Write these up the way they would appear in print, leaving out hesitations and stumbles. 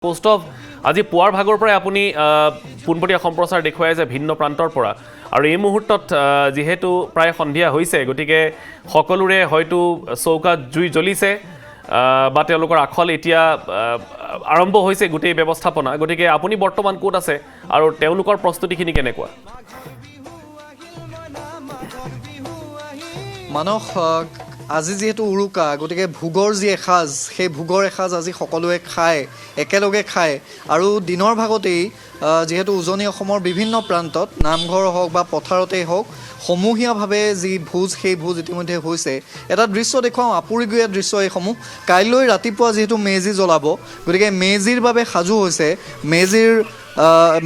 কৌস্তভ আজি পুৱাৰ ভাগৰ পৰাই আপুনি পোনপটীয়া সম্প্ৰচাৰ দেখুৱাই যে ভিন্ন প্ৰান্তৰ পৰা আৰু এই মুহূৰ্তত যেহেতু প্ৰায় সন্ধিয়া হৈছে গতিকে সকলোৰে হয়তো চৌকাত জুই জ্বলিছে বা তেওঁলোকৰ আখল এতিয়া আৰম্ভ হৈছে গোটেই ব্যৱস্থাপনা গতিকে আপুনি বৰ্তমান ক'ত আছে আৰু তেওঁলোকৰ প্ৰস্তুতিখিনি কেনেকুৱা মানস আজি যেহেতু উৰুকা গতিকে ভোগৰ যি এসাজ সেই ভোগৰ এসাজ আজি সকলোৱে খায় একেলগে খায় আৰু দিনৰ ভাগতেই যেহেতু উজনি অসমৰ বিভিন্ন প্ৰান্তত নামঘৰ হওক বা পথাৰতেই হওক সমূহীয়াভাৱে যি ভোজ সেই ভোজ ইতিমধ্যে হৈছে এটা দৃশ্য দেখুৱাওঁ আপুৰুগীয়া দৃশ্য এইসমূহ কাইলৈ ৰাতিপুৱা যিহেতু মেজি জ্বলাব গতিকে মেজিৰ বাবে সাজু হৈছে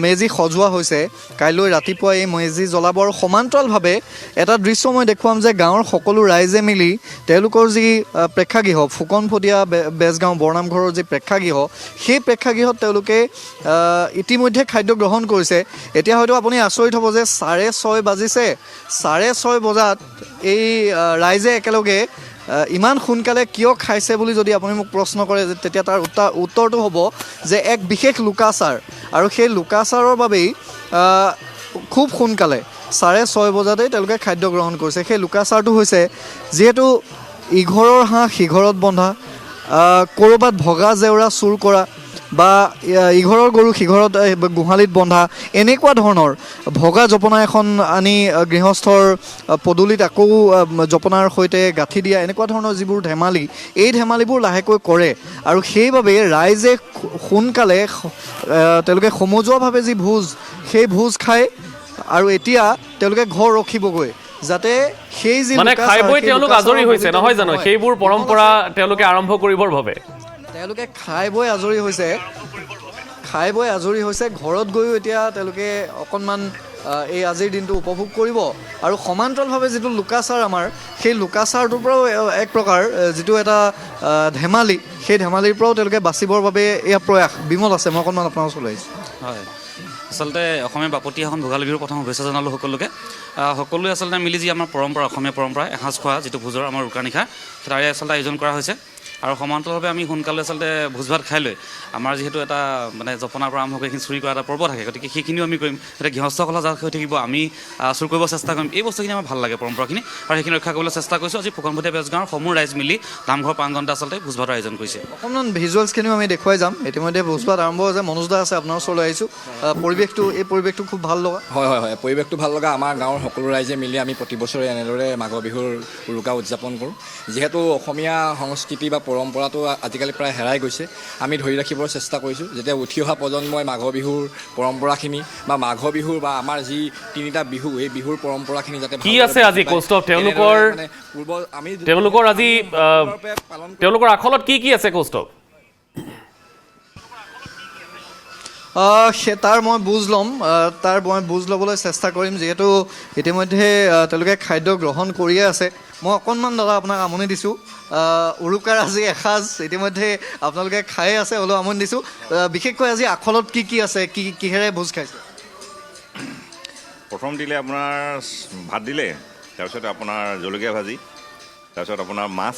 মেজি সজোৱা হৈছে কাইলৈ ৰাতিপুৱা এই মেজি জ্বলাব আৰু সমান্তৰালভাৱে এটা দৃশ্য মই দেখুৱাম যে গাঁৱৰ সকলো ৰাইজে মিলি তেওঁলোকৰ যি প্ৰেক্ষাগৃহ ফুকনফটীয়া বেজগাঁও বৰনামঘৰৰ যি প্ৰেক্ষাগৃহ সেই প্ৰেক্ষাগৃহত তেওঁলোকে ইতিমধ্যে খাদ্য গ্ৰহণ কৰিছে এতিয়া হয়তো আপুনি আচৰিত হ'ব যে 6:30 বাজিছে 6:30 বজাত এই ৰাইজে একেলগে ইমান সোনকালে কিয় খাইছে বুলি যদি আপুনি মোক প্ৰশ্ন কৰে তেতিয়া তাৰ উত্তৰটো হ'ব যে এক বিশেষ লোকাচাৰ আৰু সেই লোকাচাৰৰ বাবেই খুব সোনকালে 6:30 বজাতেই তেওঁলোকে খাদ্য গ্ৰহণ কৰিছে সেই লোকাচাৰটো হৈছে যিহেতু ইঘৰৰ হাঁহ সিঘৰত বন্ধা ক'ৰবাত ভগা জেওৰা চুৰ কৰা বা ইঘৰৰ গৰু সিঘৰত গোহালিত বন্ধা এনেকুৱা ধৰণৰ ভগা জপনা এখন আনি গৃহস্থৰ পদূলিত আকৌ জপনাৰ সৈতে গাঁঠি দিয়া এনেকুৱা ধৰণৰ যিবোৰ ধেমালি এই ধেমালিবোৰ লাহেকৈ কৰে আৰু সেইবাবে ৰাইজে সোনকালে তেওঁলোকে সমজুৱাভাৱে যি ভোজ সেই ভোজ খায় আৰু এতিয়া তেওঁলোকে ঘৰ ৰখিবগৈ যাতে সেই যি মানে খাই বৈ তেওঁলোক আজৰি হৈছে নহয় জানো সেইবোৰ পৰম্পৰা তেওঁলোকে আৰম্ভ কৰিবৰ বাবে তেওঁলোকে খাই বৈ আজৰি হৈছে ঘৰত গৈও এতিয়া তেওঁলোকে অকণমান এই আজিৰ দিনটো উপভোগ কৰিব আৰু সমান্তৰালভাৱে যিটো লোকাচাৰ আমাৰ সেই লোকাচাৰটোৰ পৰাও এক প্ৰকাৰ যিটো এটা ধেমালি সেই ধেমালিৰ পৰাও তেওঁলোকে বাচিবৰ বাবে এয়া প্ৰয়াস বিমল আছে মই অকণমান আপোনাৰ ওচৰলৈ আহিছোঁ হয় আচলতে অসমীয়া বাপতি এখন ভোগালী বিহুৰ প্ৰথম শুভেচ্ছা জনালোঁ সকলোৱে আচলতে মিলি যি আমাৰ পৰম্পৰা অসমীয়া পৰম্পৰা এসাঁজ খোৱা যিটো ভোজৰ আমাৰ উৰুকা নিশা তাৰে আচলতে আয়োজন কৰা হৈছে আৰু সমান্তৰালভাৱে আমি সোনকালে আচলতে ভোজ ভাত খাই লৈ আমাৰ যিহেতু এটা মানে জপনাৰ পৰা আৰম্ভ কৰি এইখিনি চুৰি কৰা এটা পৰ্ব থাকে গতিকে সেইখিনিও আমি কৰিম এতিয়া গৃহস্থসকলৰ যাত হৈ থাকিব আমি চুৰ কৰিব চেষ্টা কৰিম এই বস্তুখিনি আমাৰ ভাল লাগে পৰম্পৰাখিনি আৰু সেইখিনি ৰক্ষা কৰিবলৈ চেষ্টা কৰিছোঁ আজি ফুকনফটীয়া বেজগাঁৱৰ সমূহ ৰাইজ মিলি নামঘৰ প্ৰাংগণতে আচলতে ভোজ ভাতৰ আয়োজন কৰিছে অকণমান ভিজুৱেলছখিনিও আমি দেখুৱাই যাম ইতিমধ্যে ভোজ ভাত আৰম্ভ হৈছে মনোজ দা আছে আপোনাৰ ওচৰলৈ আহিছোঁ পৰিৱেশটো খুব ভাল লগা হয় পৰিৱেশটো ভাল লগা আমাৰ গাঁৱৰ সকলো ৰাইজে মিলি আমি প্ৰতি বছৰে এনেদৰে মাঘৰ বিহুৰ উৰুকা উদযাপন কৰোঁ যিহেতু অসমীয়া সংস্কৃতি বা পৰম্পৰাটো আজিকালি প্ৰায় হেৰাই গৈছে আমি ধৰি ৰাখিবৰ চেষ্টা কৰিছোঁ যেতিয়া উঠি অহা প্ৰজন্মই মাঘৰ বিহুৰ পৰম্পৰাখিনি বা মাঘৰ বিহুৰ বা আমাৰ যি তিনিটা বিহু এই বিহুৰ পৰম্পৰাখিনি যাতে কি আছে আজি কৌস্তভ তেওঁলোকৰ আজি তেওঁলোকৰ আখলত কি আছে কৌস্তভ তাৰ মই বুজ ল'বলৈ চেষ্টা কৰিম যিহেতু ইতিমধ্যে তেওঁলোকে খাদ্য গ্ৰহণ কৰিয়ে আছে মই অকণমান দাদা আপোনাক আমনি দিছোঁ উৰুকাৰ আজি এসাঁজ ইতিমধ্যে আপোনালোকে খায়ে আছে হ'লেও আমনি দিছোঁ বিশেষকৈ আজি আখলত কি আছে কিহেৰে ভোজ খাইছে প্ৰথম দিলে আপোনাৰ ভাত দিলে তাৰপিছত আপোনাৰ জলকীয়া ভাজি তাৰপিছত আপোনাৰ মাছ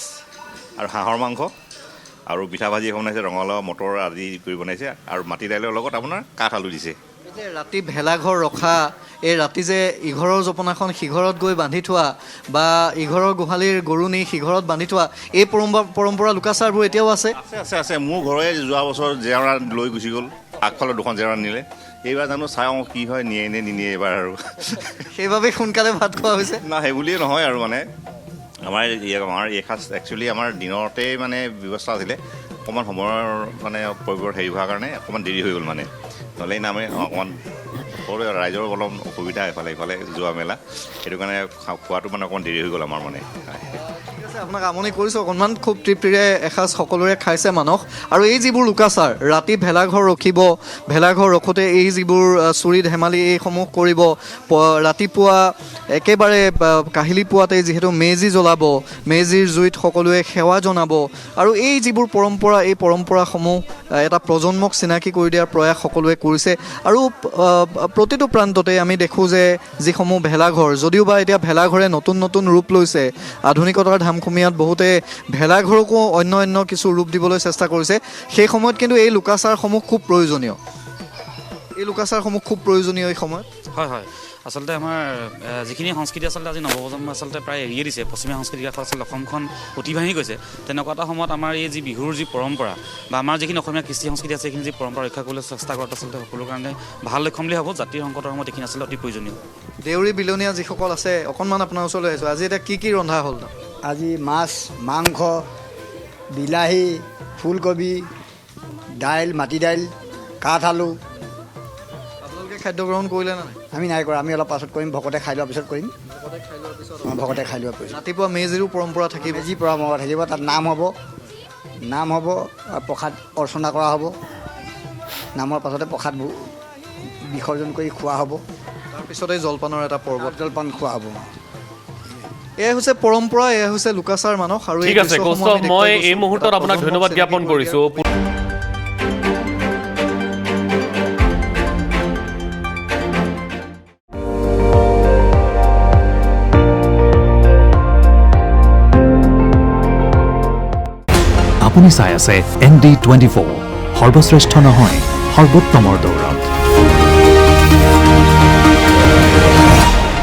আৰু হাঁহৰ মাংস আৰু পিঠা ভাজি এখন বনাইছে ৰঙালাও মটৰ আদি কৰি বনাইছে আৰু মাটি দাইলৰ লগত আপোনাৰ কাঠ আলু দিছে ৰাতি ভেলাঘৰ ৰখা এই ৰাতি যে ইঘৰৰ জপনাখন সিঘৰত গৈ বান্ধি থোৱা বা ইঘৰৰ গোহালিৰ গৰু নি সিঘৰত বান্ধি থোৱা এই পৰম্পৰা লোকাচাৰবোৰ এতিয়াও আছে মোৰ ঘৰে যোৱা বছৰ জেওৰা লৈ গুচি গ'ল আগফালৰ দুখন জেওৰা নিলে এইবাৰ জানো চাওঁ কি হয় নিয়ে নে নিনিয়ে এইবাৰ আৰু সেইবাবে সোনকালে ভাত খোৱা হৈছে না সেই বুলিয়ে নহয় আৰু মানে আমাৰ এই সাজ একচুৱেলি আমাৰ দিনতেই মানে ব্যৱস্থা আছিলে অকণমান সময়ৰ মানে পৰিৱৰ্তন হেৰি হোৱাৰ কাৰণে অকণমান দেৰি হৈ গ'ল মানে নহ'লে নামে অকণমান সৰু ৰাইজৰ অলপ অসুবিধা ইফালে যোৱা মেলা সেইটো কাৰণে খোৱাটো মানে অকণমান দেৰি হৈ গ'ল আমাৰ মানে ঠিক আছে আপোনাক আমনি কৰিছোঁ অকণমান খুব তৃপ্তিৰে এসাঁজ সকলোৰে খাইছে মানস আৰু এই যিবোৰ লোকাচাৰ ৰাতি ভেলাঘৰ ৰখিব ভেলাঘৰ ৰখোঁতে এই যিবোৰ চুৰি ধেমালি এইসমূহ কৰিব ৰাতিপুৱা একেবাৰে কাহিলি পুৱাতেই যিহেতু মেজি জ্বলাব মেজিৰ জুইত সকলোৱে সেৱা জনাব আৰু এই যিবোৰ পৰম্পৰা এই পৰম্পৰাসমূহ এটা প্ৰজন্মক চিনাকি কৰি দিয়াৰ প্ৰয়াস সকলোৱে কৰিছে আৰু প্ৰতিটো প্ৰান্ততে আমি দেখোঁ যে যিসমূহ ভেলাঘৰ যদিও বা এতিয়া ভেলাঘৰে নতুন ৰূপ লৈছে আধুনিকতাৰ ধাম অসমীয়াত বহুতে ভেলাঘৰকো অন্য কিছু ৰূপ দিবলৈ চেষ্টা কৰিছে সেই সময়ত কিন্তু এই লোকাচাৰসমূহ খুব প্ৰয়োজনীয় এই সময়ত হয় হয় আচলতে আমাৰ যিখিনি সংস্কৃতি আচলতে আজি নৱপ্ৰজন্ম আচলতে প্ৰায় এৰিয়ে দিছে পশ্চিমীয়া সংস্কৃতিৰ কাষত আচলতে অসমখন উঠি ভাঙি গৈছে তেনেকুৱা এটা সময়ত আমাৰ এই যি বিহুৰ যি পৰম্পৰা বা আমাৰ যিখিনি অসমীয়া কৃষ্টি সংস্কৃতি আছে সেইখিনি যি পৰম্পৰা ৰক্ষা কৰিবলৈ চেষ্টা কৰাটো আচলতে সকলোৰ কাৰণে ভাল লক্ষণ বুলি ভাবোঁ জাতিৰ সংকটৰ সময়ত এইখিনি আচলতে অতি প্ৰয়োজনীয় দেউৰী বিলনীয়া যিসকল আছে অকণমান আপোনাৰ ওচৰলৈ আহিছোঁ আজি এতিয়া কি ৰন্ধা হ'ল আজি মাছ মাংস বিলাহী ফুলকবি দাইল মাটি দাইল কাঠ আলু আপোনালোকে খাদ্য গ্ৰহণ কৰিলে নে নাই আমি নাই কৰা আমি অলপ পাছত কৰিম ভকতে খাই লোৱাৰ পিছত কৰিম ভকতে খাই লোৱাৰ পিছত ৰাতিপুৱা মেজিৰো পৰম্পৰা থাকিব যি পৰম্পৰা থাকিব তাত নাম হ'ব আৰু প্ৰসাদ অৰ্চনা কৰা হ'ব নামৰ পাছতে প্ৰসাদ বিসৰ্জন কৰি খোৱা হ'ব তাৰপিছতে জলপানৰ এটা পৰ্ব জলপান খোৱা হ'ব এয়া হৈছে পৰম্পৰা এয়া হৈছে লোকাচাৰ মানস আৰু ঠিক আছে কৌস্তভ মই এই মুহূৰ্তত আপোনাক ধন্যবাদ জ্ঞাপন কৰিছোঁ আপুনি চাই আছে ND24 সৰ্বশ্ৰেষ্ঠ নহয় সৰ্বোত্তমৰ দৌৰত